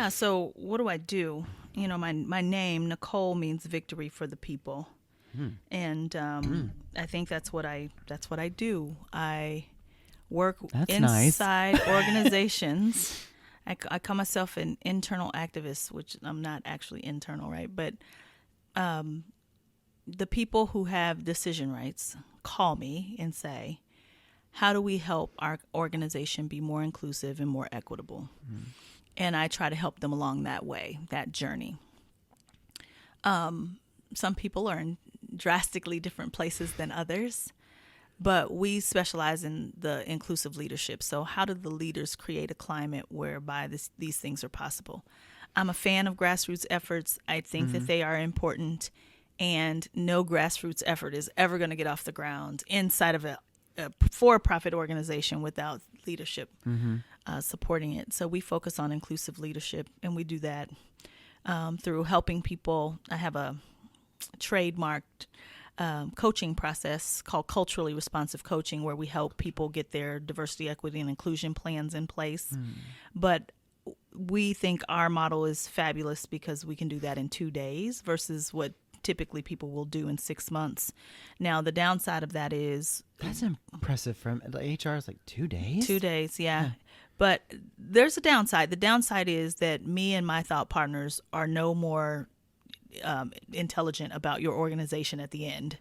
Yeah. So what do I do? My name, Nicole, means victory for the people. And I think that's what I do. I work That's nice. inside organizations. I call myself an internal activist, which I'm not actually internal, right? But the people who have decision rights call me and say, how do we help our organization be more inclusive and more equitable? And I try to help them along that way, that journey. Some people are in drastically different places than others, but we specialize in the inclusive leadership. So how do the leaders create a climate whereby these things are possible? I'm a fan of grassroots efforts. I think that they are important, and no grassroots effort is ever going to get off the ground inside of a for-profit organization without leadership supporting it. So we focus on inclusive leadership, and we do that through helping people. I have a trademarked coaching process called culturally responsive coaching, where we help people get their diversity, equity, and inclusion plans in place. But we think our model is fabulous because we can do that in 2 days versus what typically people will do in 6 months. Now, the downside of that is... That's impressive. From the HR is like 2 days? 2 days, yeah. But there's a downside. The downside is that me and my thought partners are no more intelligent about your organization at the end.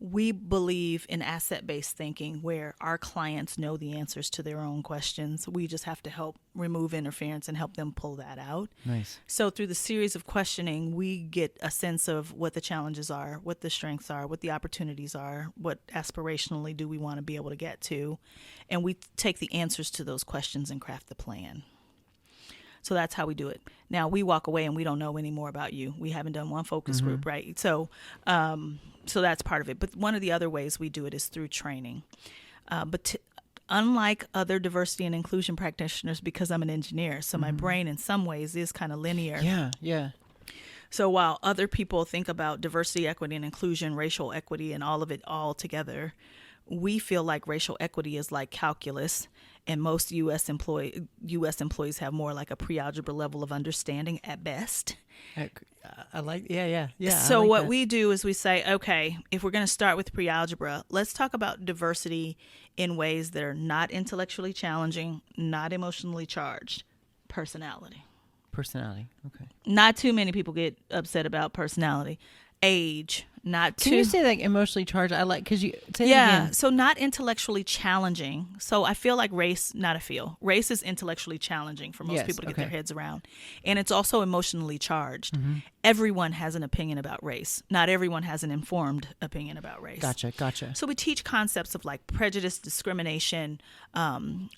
We believe in asset-based thinking, where our clients know the answers to their own questions. We just have to help remove interference and help them pull that out. Nice. So through the series of questioning, we get a sense of what the challenges are, what the strengths are, what the opportunities are, what aspirationally do we want to be able to get to. And we take the answers to those questions and craft the plan. So that's how we do it. Now, we walk away and we don't know any more about you. We haven't done one focus group, right? So that's part of it. But one of the other ways we do it is through training. Unlike other diversity and inclusion practitioners, because I'm an engineer, so my brain in some ways is kind of linear. Yeah. So while other people think about diversity, equity, and inclusion, racial equity, and all of it all together, we feel like racial equity is like calculus, and most U.S. employees have more like a pre-algebra level of understanding at best. I like, yeah. So like what that. we do is we say, okay, if we're going to start with pre-algebra, let's talk about diversity in ways that are not intellectually challenging, not emotionally charged. Personality. Personality, okay. Not too many people get upset about personality. Age, not too... Can you say like emotionally charged? I like, because you say it again. So not intellectually challenging. So I feel like race is intellectually challenging for most people to get their heads around. And it's also emotionally charged. Everyone has an opinion about race. Not everyone has an informed opinion about race. Gotcha. So we teach concepts of like prejudice, discrimination,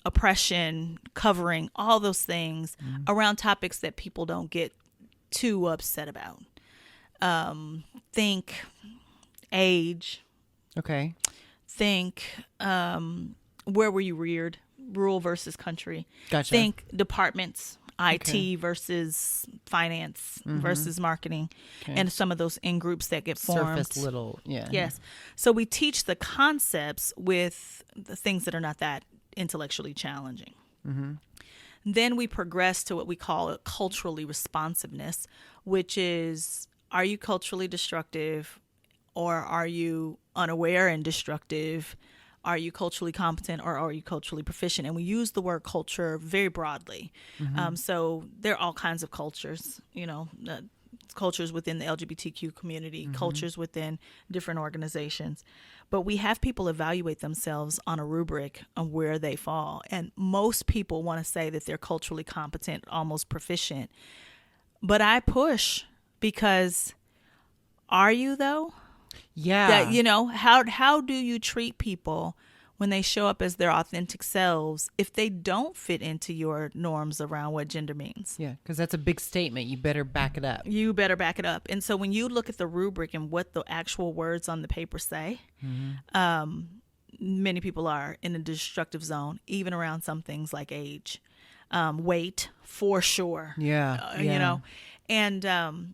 oppression, covering, all those things around topics that people don't get too upset about. Think age. Okay. Think where were you reared? Rural versus country. Gotcha. Think departments. IT versus finance versus marketing, and some of those in groups that get formed. Surface little, yeah. Yes. So we teach the concepts with the things that are not that intellectually challenging. Then we progress to what we call culturally responsiveness, which is, are you culturally destructive, or are you unaware and destructive? Are you culturally competent, or are you culturally proficient? And we use the word culture very broadly. So there are all kinds of cultures, cultures within the LGBTQ community, cultures within different organizations. But we have people evaluate themselves on a rubric of where they fall. And most people want to say that they're culturally competent, almost proficient. But I push, because are you though? Yeah. That, how do you treat people when they show up as their authentic selves if they don't fit into your norms around what gender means? Yeah, because that's a big statement. You better back it up. You better back it up. And so when you look at the rubric and what the actual words on the paper say, many people are in a destructive zone, even around some things like age, weight, for sure. Yeah. And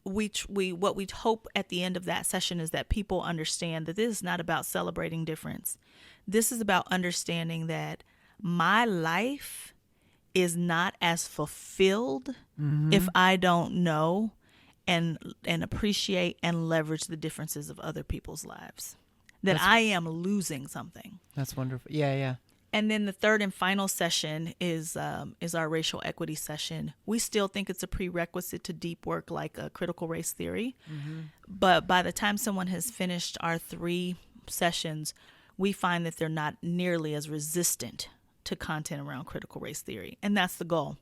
what we hope at the end of that session is that people understand that this is not about celebrating difference. This is about understanding that my life is not as fulfilled if I don't know and appreciate and leverage the differences of other people's lives. That I am losing something. That's wonderful. Yeah, yeah. And then the third and final session is our racial equity session. We still think it's a prerequisite to deep work like a critical race theory. But by the time someone has finished our 3 sessions, we find that they're not nearly as resistant to content around critical race theory. And that's the goal.